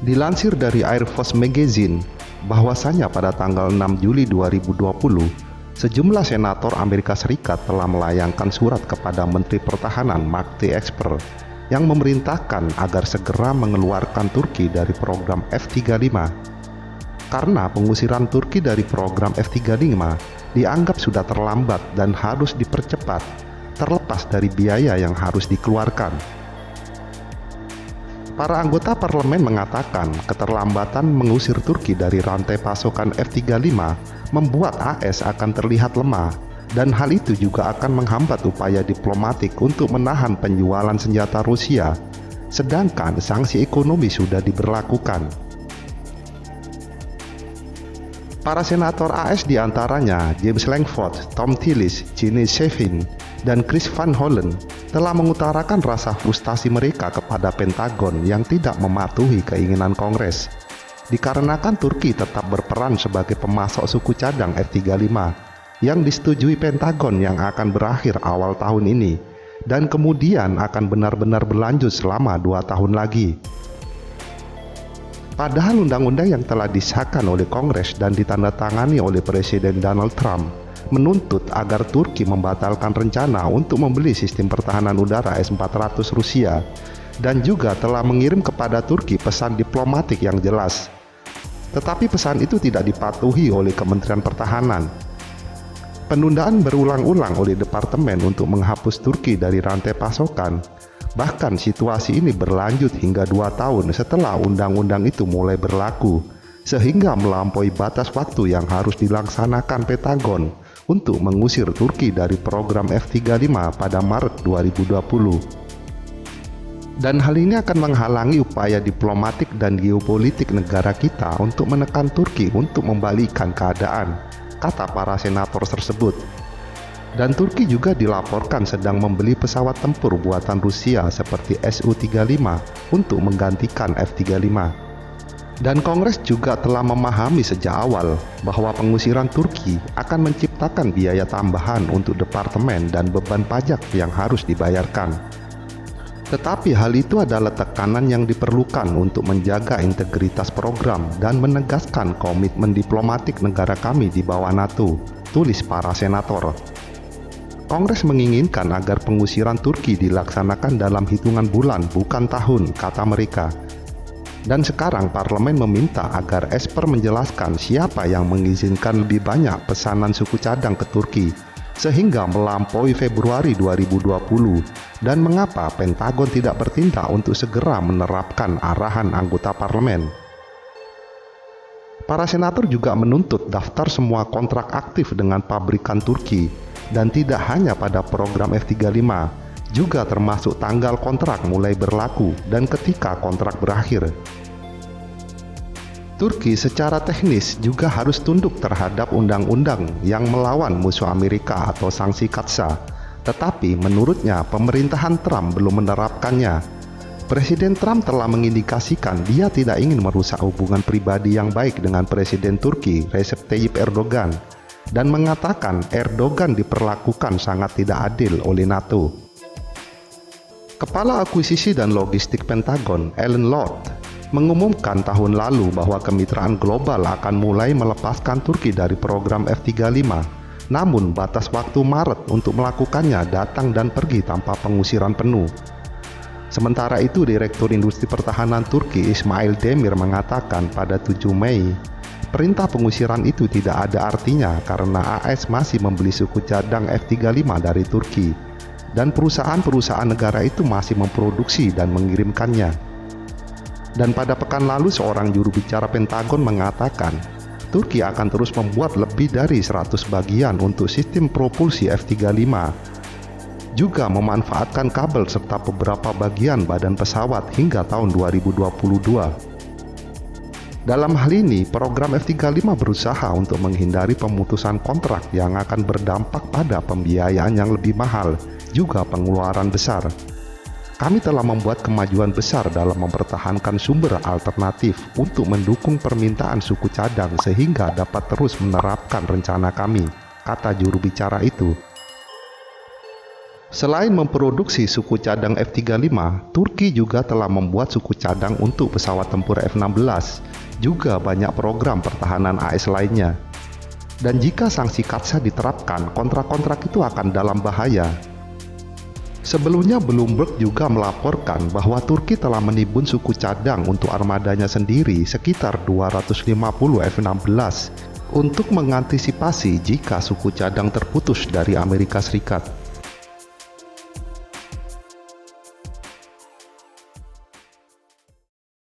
Dilansir dari Air Force Magazine, bahwasanya pada tanggal 6 Juli 2020, sejumlah senator Amerika Serikat telah melayangkan surat kepada Menteri Pertahanan Mark T. Esper yang memerintahkan agar segera mengeluarkan Turki dari program F-35. Karena pengusiran Turki dari program F-35 dianggap sudah terlambat dan harus dipercepat, terlepas dari biaya yang harus dikeluarkan. Para anggota parlemen mengatakan keterlambatan mengusir Turki dari rantai pasokan F-35 membuat AS akan terlihat lemah, dan hal itu juga akan menghambat upaya diplomatik untuk menahan penjualan senjata Rusia, sedangkan sanksi ekonomi sudah diberlakukan. Para senator AS diantaranya James Lankford, Tom Tillis, Jeannie Shevin, dan Chris Van Hollen telah mengutarakan rasa frustasi mereka kepada Pentagon yang tidak mematuhi keinginan Kongres, dikarenakan Turki tetap berperan sebagai pemasok suku cadang F-35 yang disetujui Pentagon yang akan berakhir awal tahun ini dan kemudian akan benar-benar berlanjut selama 2 tahun lagi. Padahal undang-undang yang telah disahkan oleh Kongres dan ditandatangani oleh Presiden Donald Trump menuntut agar Turki membatalkan rencana untuk membeli sistem pertahanan udara S-400 Rusia dan juga telah mengirim kepada Turki pesan diplomatik yang jelas. Tetapi pesan itu tidak dipatuhi oleh Kementerian Pertahanan. Penundaan berulang-ulang oleh Departemen untuk menghapus Turki dari rantai pasokan. Bahkan situasi ini berlanjut hingga 2 tahun setelah undang-undang itu mulai berlaku, sehingga melampaui batas waktu yang harus dilaksanakan Pentagon untuk mengusir Turki dari program F-35 pada Maret 2020. Dan hal ini akan menghalangi upaya diplomatik dan geopolitik negara kita untuk menekan Turki untuk membalikkan keadaan, kata para senator tersebut. Dan Turki juga dilaporkan sedang membeli pesawat tempur buatan Rusia seperti Su-35 untuk menggantikan F-35. Dan Kongres juga telah memahami sejak awal bahwa pengusiran Turki akan menciptakan biaya tambahan untuk departemen dan beban pajak yang harus dibayarkan. Tetapi hal itu adalah tekanan yang diperlukan untuk menjaga integritas program dan menegaskan komitmen diplomatik negara kami di bawah NATO, tulis para senator. Kongres menginginkan agar pengusiran Turki dilaksanakan dalam hitungan bulan, bukan tahun, kata mereka. Dan sekarang parlemen meminta agar Esper menjelaskan siapa yang mengizinkan lebih banyak pesanan suku cadang ke Turki, sehingga melampaui Februari 2020, dan mengapa Pentagon tidak bertindak untuk segera menerapkan arahan anggota parlemen. Para senator juga menuntut daftar semua kontrak aktif dengan pabrikan Turki, dan tidak hanya pada program F-35, juga termasuk tanggal kontrak mulai berlaku dan ketika kontrak berakhir. Turki secara teknis juga harus tunduk terhadap undang-undang yang melawan musuh Amerika atau sanksi Katsa, tetapi menurutnya pemerintahan Trump belum menerapkannya. Presiden Trump telah mengindikasikan dia tidak ingin merusak hubungan pribadi yang baik dengan Presiden Turki Recep Tayyip Erdogan, dan mengatakan Erdogan diperlakukan sangat tidak adil oleh NATO. Kepala Akuisisi dan Logistik Pentagon, Alan Lord, mengumumkan tahun lalu bahwa kemitraan global akan mulai melepaskan Turki dari program F-35, namun batas waktu Maret untuk melakukannya datang dan pergi tanpa pengusiran penuh. Sementara itu, Direktur Industri Pertahanan Turki Ismail Demir mengatakan pada 7 Mei, perintah pengusiran itu tidak ada artinya karena AS masih membeli suku cadang F-35 dari Turki, dan perusahaan-perusahaan negara itu masih memproduksi dan mengirimkannya. Dan pada pekan lalu seorang juru bicara Pentagon mengatakan, Turki akan terus membuat lebih dari 100 bagian untuk sistem propulsi F-35, juga memanfaatkan kabel serta beberapa bagian badan pesawat hingga tahun 2022. Dalam hal ini, program F-35 berusaha untuk menghindari pemutusan kontrak yang akan berdampak pada pembiayaan yang lebih mahal, juga pengeluaran besar. Kami telah membuat kemajuan besar dalam mempertahankan sumber alternatif untuk mendukung permintaan suku cadang sehingga dapat terus menerapkan rencana kami, kata juru bicara itu. Selain memproduksi suku cadang F-35, Turki juga telah membuat suku cadang untuk pesawat tempur F-16, juga banyak program pertahanan AS lainnya. Dan jika sanksi Katsa diterapkan, kontrak-kontrak itu akan dalam bahaya. Sebelumnya Bloomberg juga melaporkan bahwa Turki telah menimbun suku cadang untuk armadanya sendiri sekitar 250 F-16 untuk mengantisipasi jika suku cadang terputus dari Amerika Serikat.